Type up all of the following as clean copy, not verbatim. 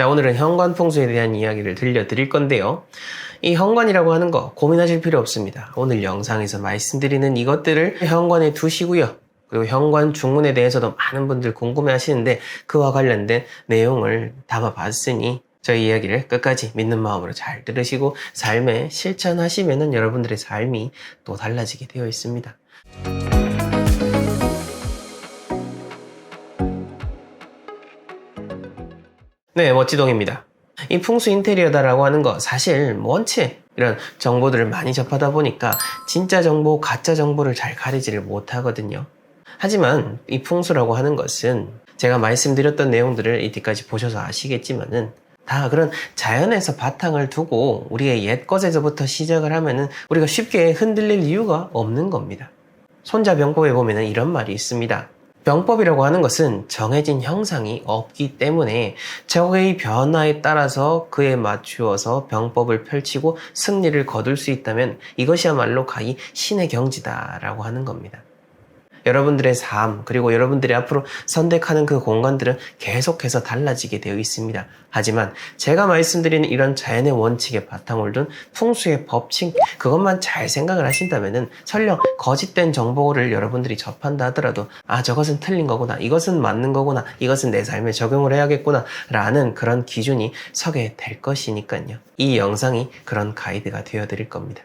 자, 오늘은 현관 풍수에 대한 이야기를 들려드릴 건데요. 이 현관이라고 하는 거 고민하실 필요 없습니다. 오늘 영상에서 말씀드리는 이것들을 현관에 두시고요. 그리고 현관 중문에 대해서도 많은 분들 궁금해 하시는데 그와 관련된 내용을 담아봤으니 저희 이야기를 끝까지 믿는 마음으로 잘 들으시고 삶에 실천하시면 여러분들의 삶이 또 달라지게 되어 있습니다. 네, 멋지동입니다. 이 풍수 인테리어다라고 하는 거 사실 원체 이런 정보들을 많이 접하다 보니까 진짜 정보, 가짜 정보를 잘 가리지를 못하거든요. 하지만 이 풍수라고 하는 것은 제가 말씀드렸던 내용들을 이때까지 보셔서 아시겠지만은 다 그런 자연에서 바탕을 두고 우리의 옛 것에서부터 시작을 하면은 우리가 쉽게 흔들릴 이유가 없는 겁니다. 손자병법에 보면은 이런 말이 있습니다. 병법이라고 하는 것은 정해진 형상이 없기 때문에 적의 변화에 따라서 그에 맞추어서 병법을 펼치고 승리를 거둘 수 있다면 이것이야말로 가히 신의 경지다라고 하는 겁니다. 여러분들의 삶 그리고 여러분들이 앞으로 선택하는 그 공간들은 계속해서 달라지게 되어 있습니다. 하지만 제가 말씀드리는 이런 자연의 원칙에 바탕을 둔 풍수의 법칙 그것만 잘 생각을 하신다면 설령 거짓된 정보를 여러분들이 접한다 하더라도 저것은 틀린 거구나, 이것은 맞는 거구나, 이것은 내 삶에 적용을 해야겠구나 라는 그런 기준이 서게 될 것이니까요. 이 영상이 그런 가이드가 되어 드릴 겁니다.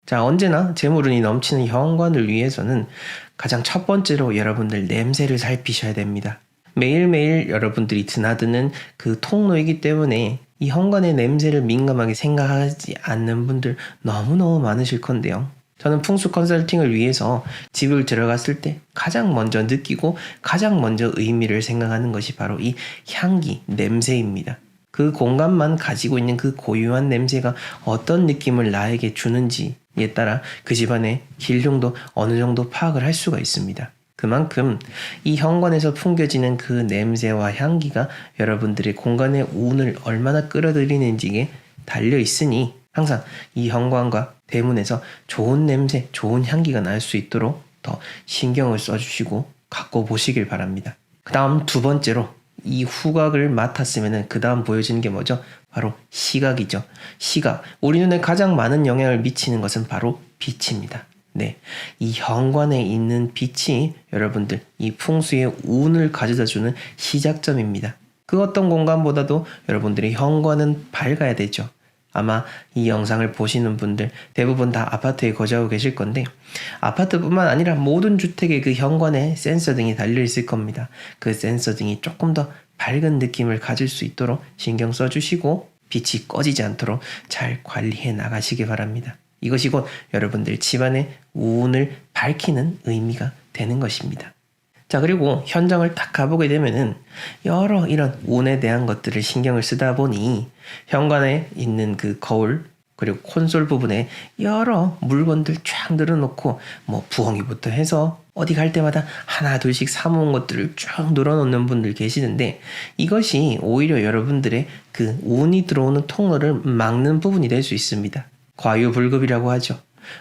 자, 언제나 재물운이 넘치는 현관을 위해서는 가장 첫 번째로 여러분들 냄새를 살피셔야 됩니다. 매일매일 여러분들이 드나드는 그 통로이기 때문에 이 현관의 냄새를 민감하게 생각하지 않는 분들 너무너무 많으실 건데요. 저는 풍수 컨설팅을 위해서 집을 들어갔을 때 가장 먼저 느끼고 가장 먼저 의미를 생각하는 것이 바로 이 향기, 냄새입니다. 그 공간만 가지고 있는 그 고유한 냄새가 어떤 느낌을 나에게 주는지에 따라 그 집안의 길흉도 어느 정도 파악을 할 수가 있습니다. 그만큼 이 현관에서 풍겨지는 그 냄새와 향기가 여러분들의 공간의 운을 얼마나 끌어들이는지에 달려 있으니 항상 이 현관과 대문에서 좋은 냄새, 좋은 향기가 날 수 있도록 더 신경을 써주시고 갖고 보시길 바랍니다. 그 다음 두 번째로 이 후각을 맡았으면 그 다음 보여지는 게 뭐죠? 바로 시각이죠. 시각. 우리 눈에 가장 많은 영향을 미치는 것은 바로 빛입니다. 네. 이 현관에 있는 빛이 여러분들 이 풍수의 운을 가져다주는 시작점입니다. 그 어떤 공간보다도 여러분들의 현관은 밝아야 되죠. 아마 이 영상을 보시는 분들 대부분 다 아파트에 거주하고 계실 건데 아파트뿐만 아니라 모든 주택의 그 현관에 센서 등이 달려 있을 겁니다. 그 센서 등이 조금 더 밝은 느낌을 가질 수 있도록 신경 써주시고 빛이 꺼지지 않도록 잘 관리해 나가시기 바랍니다. 이것이 곧 여러분들 집안의 운을 밝히는 의미가 되는 것입니다. 자, 그리고 현장을 딱 가보게 되면은 여러 이런 운에 대한 것들을 신경을 쓰다 보니 현관에 있는 그 거울 그리고 콘솔 부분에 여러 물건들 쫙 늘어놓고 부엉이부터 해서 어디 갈 때마다 하나 둘씩 사모은 것들을 쭉 늘어놓는 분들 계시는데 이것이 오히려 여러분들의 그 운이 들어오는 통로를 막는 부분이 될 수 있습니다. 과유불급이라고 하죠.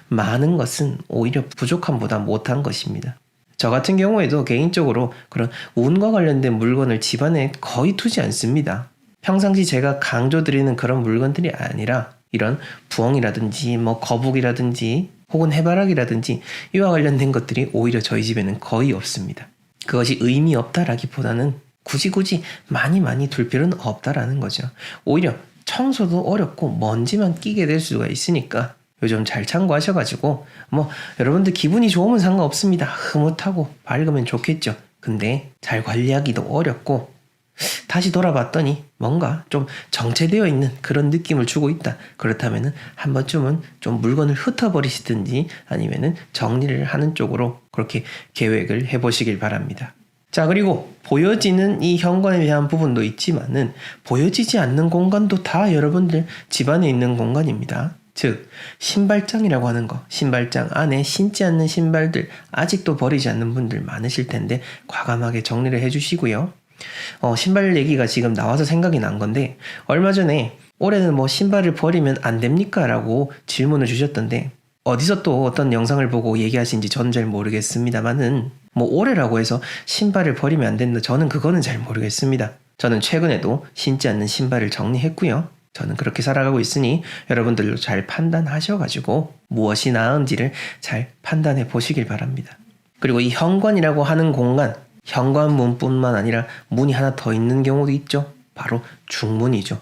많은 것은 오히려 부족함보다 못한 것입니다. 저 같은 경우에도 개인적으로 그런 운과 관련된 물건을 집안에 거의 두지 않습니다. 평상시 제가 강조드리는 그런 물건들이 아니라 이런 부엉이라든지 거북이라든지 혹은 해바라기라든지 이와 관련된 것들이 오히려 저희 집에는 거의 없습니다. 그것이 의미 없다라기보다는 굳이 많이 둘 필요는 없다라는 거죠. 오히려 청소도 어렵고 먼지만 끼게 될 수가 있으니까 요즘 잘 참고하셔가지고 여러분들 기분이 좋으면 상관없습니다. 흐뭇하고 밝으면 좋겠죠. 근데 잘 관리하기도 어렵고 다시 돌아봤더니 뭔가 좀 정체되어 있는 그런 느낌을 주고 있다. 그렇다면은 한 번쯤은 좀 물건을 흩어버리시든지 아니면은 정리를 하는 쪽으로 그렇게 계획을 해보시길 바랍니다. 자, 그리고 보여지는 이 현관에 대한 부분도 있지만은 보여지지 않는 공간도 다 여러분들 집안에 있는 공간입니다. 즉 신발장이라고 하는 거, 신발장 안에 신지 않는 신발들 아직도 버리지 않는 분들 많으실 텐데 과감하게 정리를 해주시고요. 신발 얘기가 지금 나와서 생각이 난 건데 얼마 전에 올해는 신발을 버리면 안 됩니까? 라고 질문을 주셨던데 어디서 또 어떤 영상을 보고 얘기하신지 저는 잘 모르겠습니다만은 뭐 올해라고 해서 신발을 버리면 안 된다. 저는 그거는 잘 모르겠습니다. 저는 최근에도 신지 않는 신발을 정리했고요. 저는 그렇게 살아가고 있으니 여러분들도 잘 판단하셔가지고 무엇이 나은지를 잘 판단해 보시길 바랍니다. 그리고 이 현관이라고 하는 공간, 현관문뿐만 아니라 문이 하나 더 있는 경우도 있죠. 바로 중문이죠.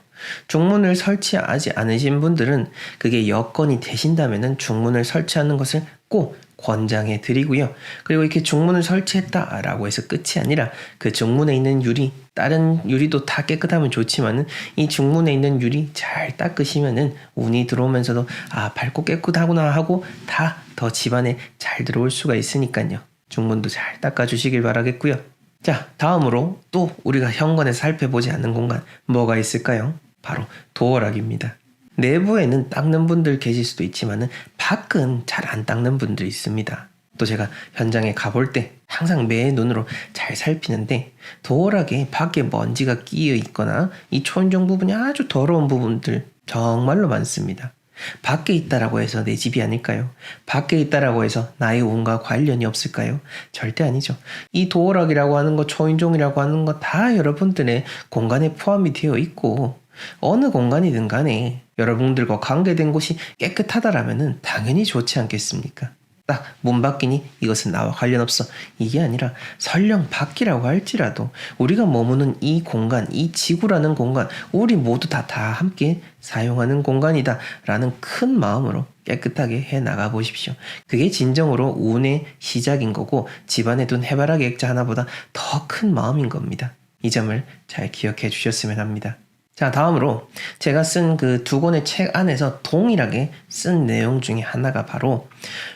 중문을 설치하지 않으신 분들은 그게 여건이 되신다면 중문을 설치하는 것을 꼭 권장해 드리고요. 그리고 이렇게 중문을 설치했다라고 해서 끝이 아니라 그 중문에 있는 유리, 다른 유리도 다 깨끗하면 좋지만은 이 중문에 있는 유리 잘 닦으시면은 운이 들어오면서도 밝고 깨끗하구나 하고 다 더 집안에 잘 들어올 수가 있으니까요. 중문도 잘 닦아주시길 바라겠고요. 자, 다음으로 또 우리가 현관에서 살펴보지 않는 공간 뭐가 있을까요? 바로 도어락입니다. 내부에는 닦는 분들 계실 수도 있지만은 밖은 잘 안 닦는 분들이 있습니다. 또 제가 현장에 가볼 때 항상 매 눈으로 잘 살피는데 도어락에 밖에 먼지가 끼어 있거나 이 천정 부분이 아주 더러운 부분들 정말로 많습니다. 밖에 있다라고 해서 내 집이 아닐까요? 밖에 있다라고 해서 나의 운과 관련이 없을까요? 절대 아니죠. 이 도어락이라고 하는 것, 초인종이라고 하는 것 다 여러분들의 공간에 포함이 되어 있고 어느 공간이든 간에 여러분들과 관계된 곳이 깨끗하다라면 당연히 좋지 않겠습니까? 딱 문 밖이니 이것은 나와 관련 없어. 이게 아니라 설령 밖이라고 할지라도 우리가 머무는 이 공간, 이 지구라는 공간, 우리 모두 다 함께 사용하는 공간이다 라는 큰 마음으로 깨끗하게 해나가 보십시오. 그게 진정으로 운의 시작인 거고 집안에 둔 해바라기 액자 하나보다 더 큰 마음인 겁니다. 이 점을 잘 기억해 주셨으면 합니다. 자, 다음으로 제가 쓴 그 두 권의 책 안에서 동일하게 쓴 내용 중에 하나가 바로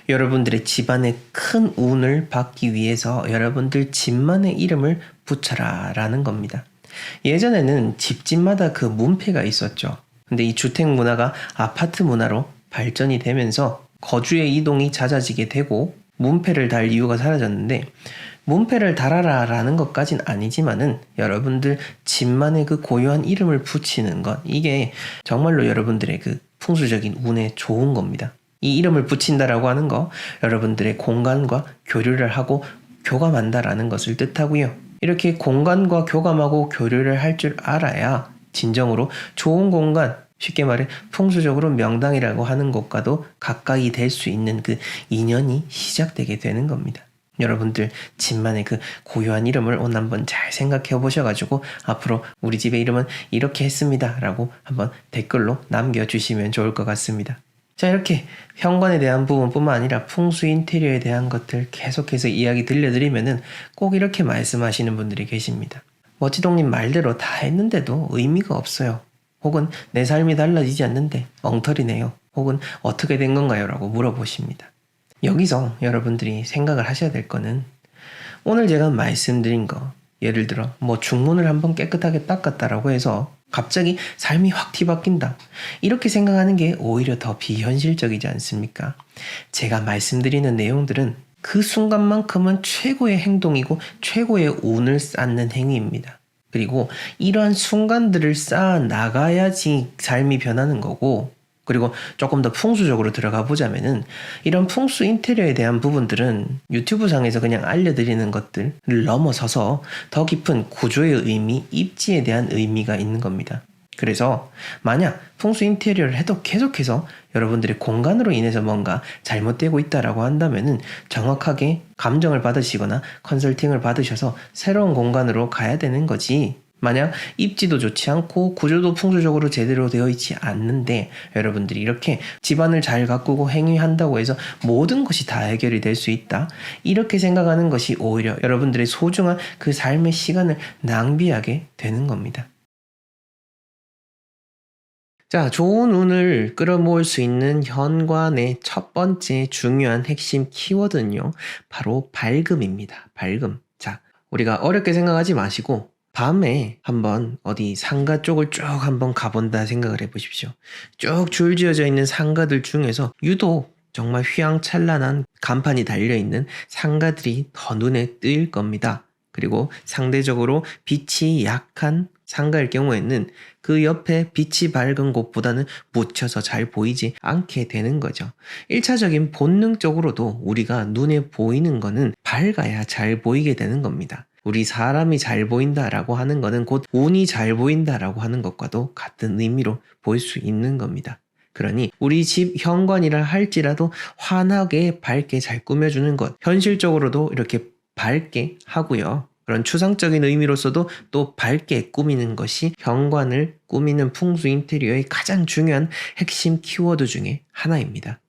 여러분들의 집안에 큰 운을 받기 위해서 여러분들 집만의 이름을 붙여라 라는 겁니다. 예전에는 집집마다 그 문패가 있었죠. 근데 이 주택 문화가 아파트 문화로 발전이 되면서 거주의 이동이 잦아지게 되고 문패를 달 이유가 사라졌는데 문패를 달아라 라는 것까진 아니지만은 여러분들 집만의 그 고유한 이름을 붙이는 것, 이게 정말로 여러분들의 그 풍수적인 운에 좋은 겁니다. 이 이름을 붙인다라고 하는 거 여러분들의 공간과 교류를 하고 교감한다라는 것을 뜻하고요. 이렇게 공간과 교감하고 교류를 할 줄 알아야 진정으로 좋은 공간, 쉽게 말해 풍수적으로 명당이라고 하는 것과도 가까이 될 수 있는 그 인연이 시작되게 되는 겁니다. 여러분들 집만의 그 고유한 이름을 오늘 한번 잘 생각해 보셔가지고 앞으로 우리 집의 이름은 이렇게 했습니다 라고 한번 댓글로 남겨주시면 좋을 것 같습니다. 자, 이렇게 현관에 대한 부분뿐만 아니라 풍수 인테리어에 대한 것들 계속해서 이야기 들려드리면은 꼭 이렇게 말씀하시는 분들이 계십니다. 멋지동님 말대로 다 했는데도 의미가 없어요. 혹은 내 삶이 달라지지 않는데 엉터리네요. 혹은 어떻게 된 건가요? 라고 물어보십니다. 여기서 여러분들이 생각을 하셔야 될 거는 오늘 제가 말씀드린 거, 예를 들어 뭐 중문을 한번 깨끗하게 닦았다라고 해서 갑자기 삶이 확 뒤바뀐다, 이렇게 생각하는 게 오히려 더 비현실적이지 않습니까? 제가 말씀드리는 내용들은 그 순간만큼은 최고의 행동이고 최고의 운을 쌓는 행위입니다. 그리고 이러한 순간들을 쌓아 나가야지 삶이 변하는 거고, 그리고 조금 더 풍수적으로 들어가 보자면은 이런 풍수 인테리어에 대한 부분들은 유튜브 상에서 그냥 알려드리는 것들을 넘어서서 더 깊은 구조의 의미, 입지에 대한 의미가 있는 겁니다. 그래서 만약 풍수 인테리어를 해도 계속해서 여러분들의 공간으로 인해서 뭔가 잘못되고 있다라고 한다면은 정확하게 감정을 받으시거나 컨설팅을 받으셔서 새로운 공간으로 가야 되는 거지, 만약 입지도 좋지 않고 구조도 풍수적으로 제대로 되어 있지 않는데 여러분들이 이렇게 집안을 잘 가꾸고 행위한다고 해서 모든 것이 다 해결이 될 수 있다, 이렇게 생각하는 것이 오히려 여러분들의 소중한 그 삶의 시간을 낭비하게 되는 겁니다. 자, 좋은 운을 끌어모을 수 있는 현관의 첫 번째 중요한 핵심 키워드는요, 바로 밝음입니다. 밝음. 자, 우리가 어렵게 생각하지 마시고 밤에 한번 어디 상가 쪽을 쭉 한번 가본다 생각을 해보십시오. 쭉 줄지어져 있는 상가들 중에서 유독 정말 휘황찬란한 간판이 달려있는 상가들이 더 눈에 띄일 겁니다. 그리고 상대적으로 빛이 약한 상가일 경우에는 그 옆에 빛이 밝은 곳보다는 묻혀서 잘 보이지 않게 되는 거죠. 1차적인 본능적으로도 우리가 눈에 보이는 거는 밝아야 잘 보이게 되는 겁니다. 우리 사람이 잘 보인다라고 하는 거는 곧 운이 잘 보인다라고 하는 것과도 같은 의미로 볼 수 있는 겁니다. 그러니 우리 집 현관이라 할지라도 환하게 밝게 잘 꾸며주는 것, 현실적으로도 이렇게 밝게 하고요. 그런 추상적인 의미로서도 또 밝게 꾸미는 것이 현관을 꾸미는 풍수 인테리어의 가장 중요한 핵심 키워드 중에 하나입니다.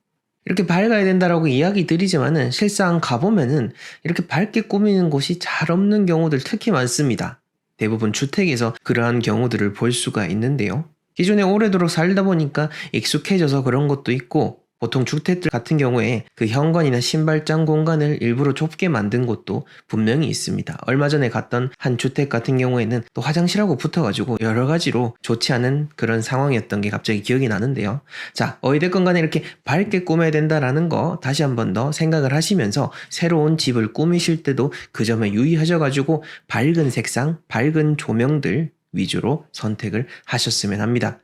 이렇게 밝아야 된다라고 이야기 드리지만은 실상 가보면은 이렇게 밝게 꾸미는 곳이 잘 없는 경우들 특히 많습니다. 대부분 주택에서 그러한 경우들을 볼 수가 있는데요. 기존에 오래도록 살다 보니까 익숙해져서 그런 것도 있고, 보통 주택들 같은 경우에 그 현관이나 신발장 공간을 일부러 좁게 만든 곳도 분명히 있습니다. 얼마 전에 갔던 한 주택 같은 경우에는 또 화장실하고 붙어가지고 여러 가지로 좋지 않은 그런 상황이었던 게 갑자기 기억이 나는데요. 자, 어찌됐건 간에 이렇게 밝게 꾸며야 된다라는 거 다시 한 번 더 생각을 하시면서 새로운 집을 꾸미실 때도 그 점에 유의하셔가지고 밝은 색상, 밝은 조명들 위주로 선택을 하셨으면 합니다.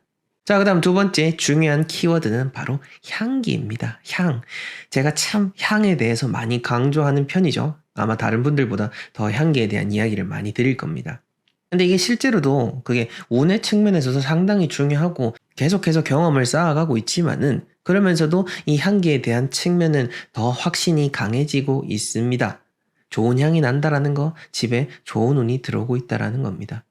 자, 그 다음 두 번째 중요한 키워드는 바로 향기입니다. 향. 제가 참 향에 대해서 많이 강조하는 편이죠. 아마 다른 분들보다 더 향기에 대한 이야기를 많이 드릴 겁니다. 근데 이게 실제로도 그게 운의 측면에서도 상당히 중요하고 계속해서 경험을 쌓아가고 있지만은 그러면서도 이 향기에 대한 측면은 더 확신이 강해지고 있습니다. 좋은 향이 난다라는 거, 집에 좋은 운이 들어오고 있다라는 겁니다.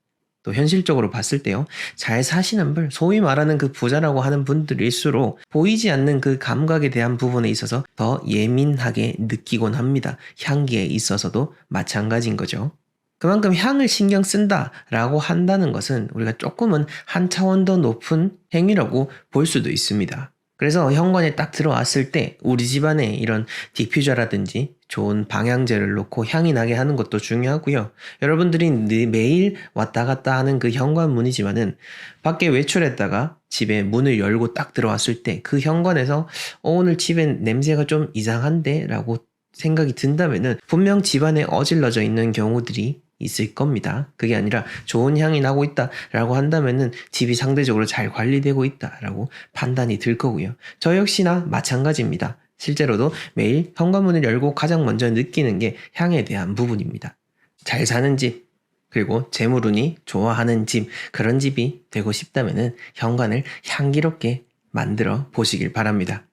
또 현실적으로 봤을 때요, 잘 사시는 분, 소위 말하는 그 부자라고 하는 분들일수록 보이지 않는 그 감각에 대한 부분에 있어서 더 예민하게 느끼곤 합니다. 향기에 있어서도 마찬가지인 거죠. 그만큼 향을 신경 쓴다라고 한다는 것은 우리가 조금은 한 차원 더 높은 행위라고 볼 수도 있습니다. 그래서 현관에 딱 들어왔을 때 우리 집안에 이런 디퓨저라든지 좋은 방향제를 놓고 향이 나게 하는 것도 중요하고요. 여러분들이 매일 왔다 갔다 하는 그 현관문이지만은 밖에 외출했다가 집에 문을 열고 딱 들어왔을 때 그 현관에서 오늘 집엔 냄새가 좀 이상한데 라고 생각이 든다면은 분명 집안에 어질러져 있는 경우들이 있을 겁니다. 그게 아니라 좋은 향이 나고 있다라고 한다면은 집이 상대적으로 잘 관리되고 있다라고 판단이 들 거고요. 저 역시나 마찬가지입니다. 실제로도 매일 현관문을 열고 가장 먼저 느끼는 게 향에 대한 부분입니다. 잘 사는 집, 그리고 재물운이 좋아하는 집, 그런 집이 되고 싶다면은 현관을 향기롭게 만들어 보시길 바랍니다.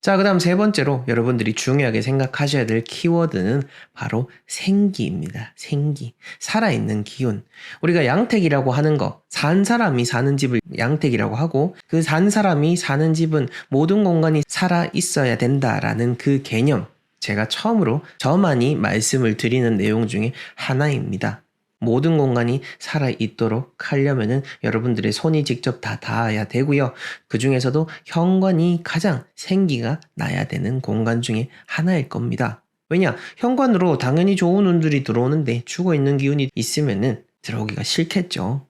자, 그 다음 세 번째로 여러분들이 중요하게 생각하셔야 될 키워드는 바로 생기입니다. 생기. 살아있는 기운. 우리가 양택이라고 하는 거, 산 사람이 사는 집을 양택이라고 하고, 그 산 사람이 사는 집은 모든 공간이 살아있어야 된다라는 그 개념, 제가 처음으로 저만이 말씀을 드리는 내용 중에 하나입니다. 모든 공간이 살아있도록 하려면은 여러분들의 손이 직접 다 닿아야 되고요. 그 중에서도 현관이 가장 생기가 나야 되는 공간 중에 하나일 겁니다. 왜냐? 현관으로 당연히 좋은 운들이 들어오는데 죽어있는 기운이 있으면은 들어오기가 싫겠죠.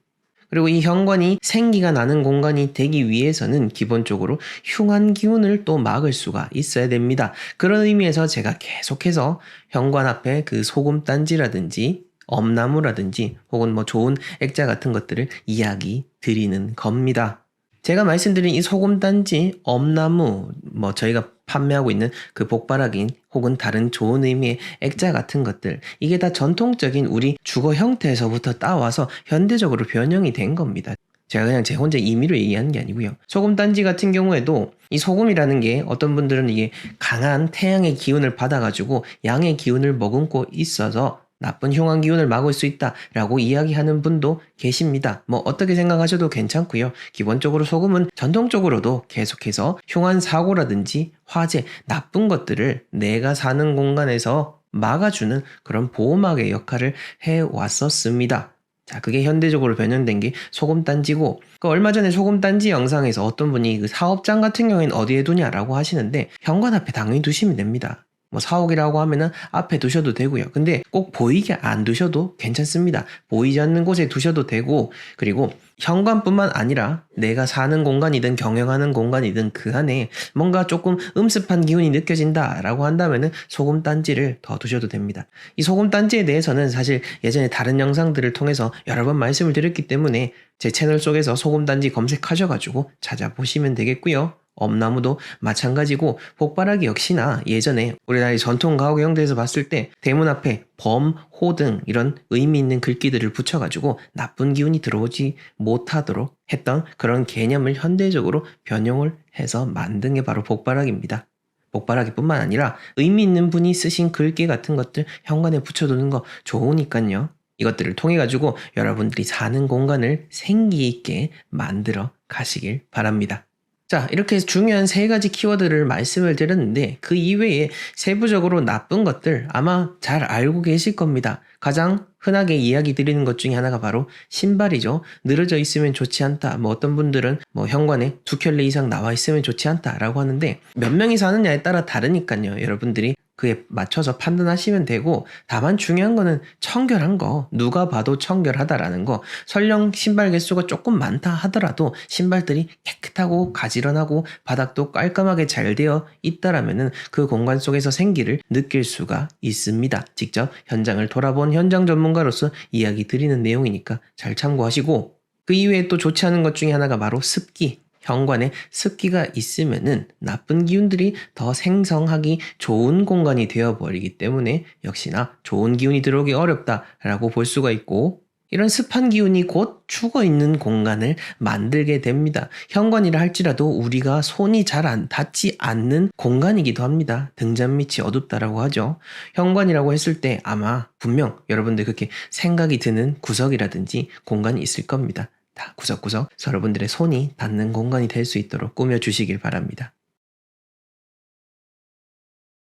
그리고 이 현관이 생기가 나는 공간이 되기 위해서는 기본적으로 흉한 기운을 또 막을 수가 있어야 됩니다. 그런 의미에서 제가 계속해서 현관 앞에 그 소금단지라든지 엄나무라든지 혹은 뭐 좋은 액자 같은 것들을 이야기 드리는 겁니다. 제가 말씀드린 이 소금단지, 엄나무, 뭐 저희가 판매하고 있는 그 복바라긴 혹은 다른 좋은 의미의 액자 같은 것들, 이게 다 전통적인 우리 주거 형태에서부터 따와서 현대적으로 변형이 된 겁니다. 제가 그냥 제 혼자 임의로 얘기하는 게 아니고요. 소금단지 같은 경우에도 이 소금이라는 게 어떤 분들은 이게 강한 태양의 기운을 받아가지고 양의 기운을 머금고 있어서 나쁜 흉한 기운을 막을 수 있다라고 이야기하는 분도 계십니다. 뭐 어떻게 생각하셔도 괜찮고요. 기본적으로 소금은 전통적으로도 계속해서 흉한 사고라든지 화재, 나쁜 것들을 내가 사는 공간에서 막아주는 그런 보호막의 역할을 해왔었습니다. 자, 그게 현대적으로 변형된 게 소금단지고, 얼마 전에 소금단지 영상에서 어떤 분이 그 사업장 같은 경우에는 어디에 두냐라고 하시는데 현관 앞에 당연히 두시면 됩니다. 뭐 사옥이라고 하면은 앞에 두셔도 되고요. 근데 꼭 보이게 안 두셔도 괜찮습니다. 보이지 않는 곳에 두셔도 되고, 그리고 현관뿐만 아니라 내가 사는 공간이든 경영하는 공간이든 그 안에 뭔가 조금 음습한 기운이 느껴진다라고 한다면은 소금단지를 더 두셔도 됩니다. 이 소금단지에 대해서는 사실 예전에 다른 영상들을 통해서 여러 번 말씀을 드렸기 때문에 제 채널 속에서 소금단지 검색하셔가지고 찾아보시면 되겠고요. 엄나무도 마찬가지고, 복바라기 역시나 예전에 우리나라의 전통 가옥의 형태에서 봤을 때 대문 앞에 범, 호 등 이런 의미 있는 글귀들을 붙여가지고 나쁜 기운이 들어오지 못하도록 했던 그런 개념을 현대적으로 변형을 해서 만든 게 바로 복바라기입니다. 복바라기뿐만 아니라 의미 있는 분이 쓰신 글귀 같은 것들 현관에 붙여두는 거 좋으니까요. 이것들을 통해 가지고 여러분들이 사는 공간을 생기 있게 만들어 가시길 바랍니다. 자, 이렇게 중요한 3가지 키워드를 말씀을 드렸는데 그 이외에 세부적으로 나쁜 것들 아마 잘 알고 계실 겁니다. 가장 흔하게 이야기 드리는 것 중에 하나가 바로 신발이죠. 늘어져 있으면 좋지 않다. 뭐 어떤 분들은 뭐 현관에 2켤레 이상 나와 있으면 좋지 않다라고 하는데 몇 명이 사느냐에 따라 다르니까요. 여러분들이 그에 맞춰서 판단하시면 되고, 다만 중요한 거는 청결한 거, 누가 봐도 청결하다라는 거. 설령 신발 개수가 조금 많다 하더라도 신발들이 깨끗하고 가지런하고 바닥도 깔끔하게 잘 되어 있다라면은 그 공간 속에서 생기를 느낄 수가 있습니다. 직접 현장을 돌아본 현장 전문가로서 이야기 드리는 내용이니까 잘 참고하시고, 그 이외에 또 좋지 않은 것 중에 하나가 바로 습기. 현관에 습기가 있으면은 나쁜 기운들이 더 생성하기 좋은 공간이 되어버리기 때문에 역시나 좋은 기운이 들어오기 어렵다라고 볼 수가 있고, 이런 습한 기운이 곧 죽어있는 공간을 만들게 됩니다. 현관이라 할지라도 우리가 손이 잘 닿지 않는 공간이기도 합니다. 등잔 밑이 어둡다라고 하죠. 현관이라고 했을 때 아마 분명 여러분들 그렇게 생각이 드는 구석이라든지 공간이 있을 겁니다. 다 구석구석 여러분들의 손이 닿는 공간이 될 수 있도록 꾸며주시길 바랍니다.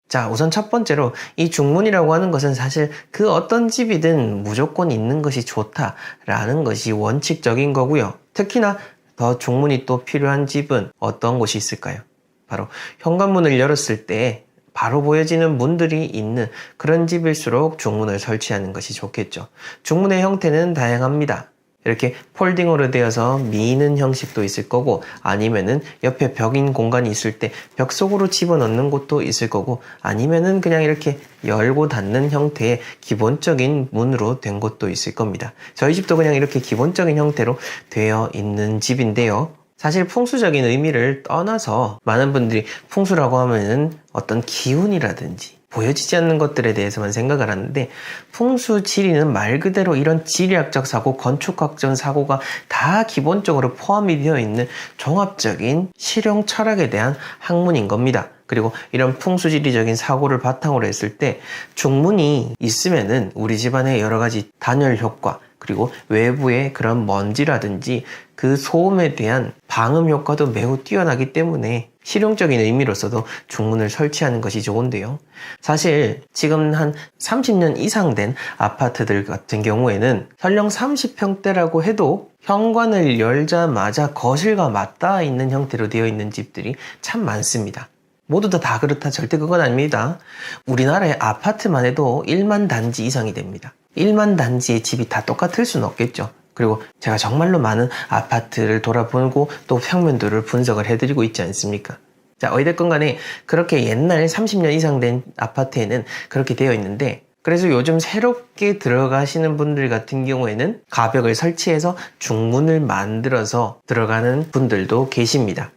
자, 우선 첫 번째로 이 중문이라고 하는 것은 사실 그 어떤 집이든 무조건 있는 것이 좋다라는 것이 원칙적인 거고요. 특히나 더 중문이 또 필요한 집은 어떤 곳이 있을까요? 바로 현관문을 열었을 때 바로 보여지는 문들이 있는 그런 집일수록 중문을 설치하는 것이 좋겠죠. 중문의 형태는 다양합니다. 이렇게 폴딩으로 되어서 미는 형식도 있을 거고, 아니면은 옆에 벽인 공간이 있을 때 벽 속으로 집어넣는 곳도 있을 거고, 아니면은 그냥 이렇게 열고 닫는 형태의 기본적인 문으로 된 곳도 있을 겁니다. 저희 집도 그냥 이렇게 기본적인 형태로 되어 있는 집인데요. 사실 풍수적인 의미를 떠나서 많은 분들이 풍수라고 하면은 어떤 기운이라든지 보여지지 않는 것들에 대해서만 생각을 하는데, 풍수 지리는 말 그대로 이런 지리학적 사고, 건축학적 사고가 다 기본적으로 포함이 되어 있는 종합적인 실용 철학에 대한 학문인 겁니다. 그리고 이런 풍수지리적인 사고를 바탕으로 했을 때 중문이 있으면은 우리 집안의 여러 가지 단열 효과, 그리고 외부의 그런 먼지라든지 그 소음에 대한 방음 효과도 매우 뛰어나기 때문에 실용적인 의미로서도 중문을 설치하는 것이 좋은데요. 사실 지금 한 30년 이상 된 아파트들 같은 경우에는 설령 30평대라고 해도 현관을 열자마자 거실과 맞닿아 있는 형태로 되어 있는 집들이 참 많습니다. 모두 다 그렇다 절대 그건 아닙니다. 우리나라의 아파트만 해도 1만 단지 이상이 됩니다. 1만 단지의 집이 다 똑같을 수는 없겠죠. 그리고 제가 정말로 많은 아파트를 돌아보고 또 평면도를 분석을 해드리고 있지 않습니까? 자, 어찌됐건 간에 그렇게 옛날 30년 이상 된 아파트에는 그렇게 되어 있는데, 그래서 요즘 새롭게 들어가시는 분들 같은 경우에는 가벽을 설치해서 중문을 만들어서 들어가는 분들도 계십니다.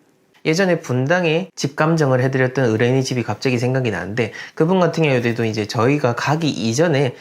예전에 분당에 집 감정을 해드렸던 의뢰인의 집이 갑자기 생각이 나는데, 그분 같은 경우에도 이제 저희가 가기 이전에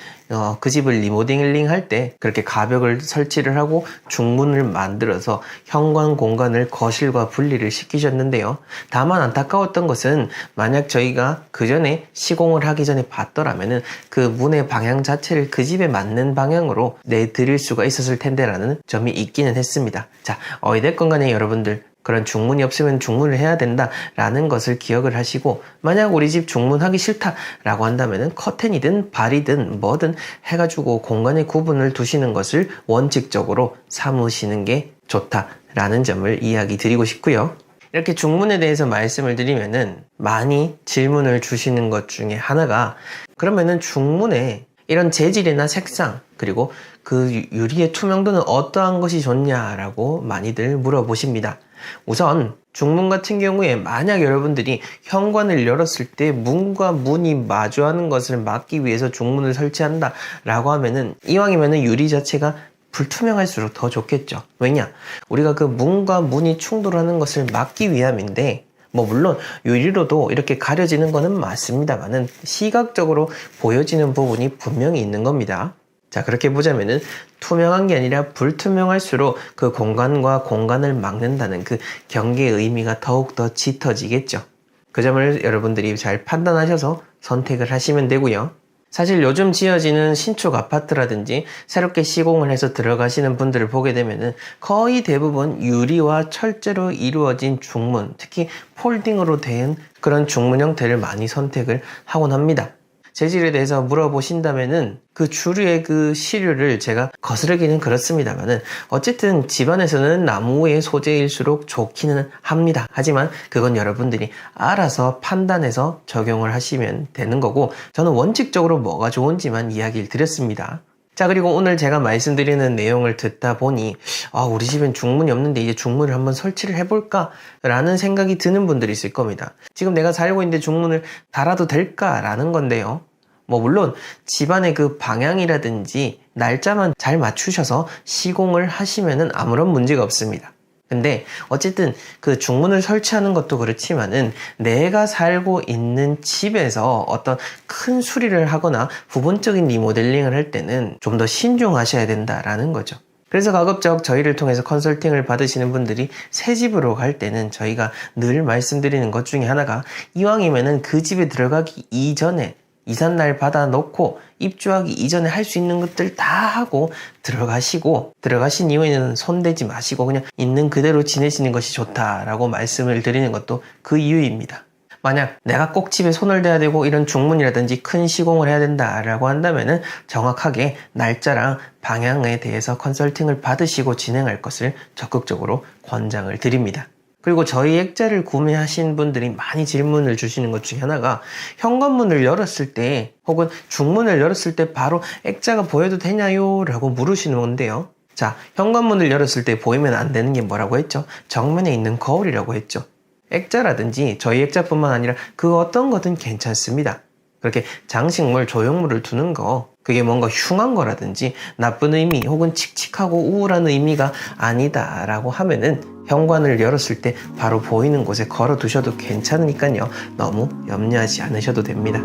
그 집을 리모델링 할 때 그렇게 가벽을 설치를 하고 중문을 만들어서 현관 공간을 거실과 분리를 시키셨는데요. 다만 안타까웠던 것은 만약 저희가 그 전에 시공을 하기 전에 봤더라면은 그 문의 방향 자체를 그 집에 맞는 방향으로 내드릴 수가 있었을 텐데라는 점이 있기는 했습니다. 자, 어찌됐건 간에 여러분들 그런 중문이 없으면 중문을 해야 된다라는 것을 기억을 하시고, 만약 우리 집 중문하기 싫다라고 한다면은 커튼이든 발이든 뭐든 해가지고 공간의 구분을 두시는 것을 원칙적으로 삼으시는 게 좋다라는 점을 이야기 드리고 싶고요. 이렇게 중문에 대해서 말씀을 드리면은 많이 질문을 주시는 것 중에 하나가 그러면은 중문에 이런 재질이나 색상 그리고 그 유리의 투명도는 어떠한 것이 좋냐라고 많이들 물어보십니다. 우선 중문 같은 경우에 만약 여러분들이 현관을 열었을 때 문과 문이 마주하는 것을 막기 위해서 중문을 설치한다 라고 하면은 이왕이면은 유리 자체가 불투명할수록 더 좋겠죠. 왜냐? 우리가 그 문과 문이 충돌하는 것을 막기 위함인데 물론 유리로도 이렇게 가려지는 거는 맞습니다만은 시각적으로 보여지는 부분이 분명히 있는 겁니다. 자, 그렇게 보자면은 투명한 게 아니라 불투명할수록 그 공간과 공간을 막는다는 그 경계의 의미가 더욱더 짙어지겠죠. 그 점을 여러분들이 잘 판단하셔서 선택을 하시면 되고요. 사실 요즘 지어지는 신축 아파트라든지 새롭게 시공을 해서 들어가시는 분들을 보게 되면은 거의 대부분 유리와 철제로 이루어진 중문, 특히 폴딩으로 된 그런 중문 형태를 많이 선택을 하곤 합니다. 재질에 대해서 물어보신다면은 그 주류의 그 시류를 제가 거스르기는 그렇습니다만은 어쨌든 집안에서는 나무의 소재일수록 좋기는 합니다. 하지만 그건 여러분들이 알아서 판단해서 적용을 하시면 되는 거고 저는 원칙적으로 뭐가 좋은지만 이야기를 드렸습니다. 자, 그리고 오늘 제가 말씀드리는 내용을 듣다 보니 우리 집엔 중문이 없는데 이제 중문을 한번 설치를 해볼까? 라는 생각이 드는 분들이 있을 겁니다. 지금 내가 살고 있는데 중문을 달아도 될까? 라는 건데요. 물론 집안의 그 방향이라든지 날짜만 잘 맞추셔서 시공을 하시면은 아무런 문제가 없습니다. 근데 어쨌든 그 중문을 설치하는 것도 그렇지만은 내가 살고 있는 집에서 어떤 큰 수리를 하거나 부분적인 리모델링을 할 때는 좀 더 신중하셔야 된다라는 거죠. 그래서 가급적 저희를 통해서 컨설팅을 받으시는 분들이 새 집으로 갈 때는 저희가 늘 말씀드리는 것 중에 하나가 이왕이면은 그 집에 들어가기 이전에 이삿날 받아놓고 입주하기 이전에 할 수 있는 것들 다 하고 들어가신 이후에는 손대지 마시고 그냥 있는 그대로 지내시는 것이 좋다라고 말씀을 드리는 것도 그 이유입니다. 만약 내가 꼭 집에 손을 대야 되고 이런 중문이라든지 큰 시공을 해야 된다라고 한다면은 정확하게 날짜랑 방향에 대해서 컨설팅을 받으시고 진행할 것을 적극적으로 권장을 드립니다. 그리고 저희 액자를 구매하신 분들이 많이 질문을 주시는 것 중에 하나가 현관문을 열었을 때 혹은 중문을 열었을 때 바로 액자가 보여도 되냐요? 라고 물으시는 건데요. 자, 현관문을 열었을 때 보이면 안 되는 게 뭐라고 했죠? 정면에 있는 거울이라고 했죠. 액자라든지 저희 액자뿐만 아니라 그 어떤 거든 괜찮습니다. 그렇게 장식물, 조형물을 두는 거 그게 뭔가 흉한 거라든지 나쁜 의미 혹은 칙칙하고 우울한 의미가 아니다라고 하면은 현관을 열었을 때 바로 보이는 곳에 걸어 두셔도 괜찮으니까요. 너무 염려하지 않으셔도 됩니다.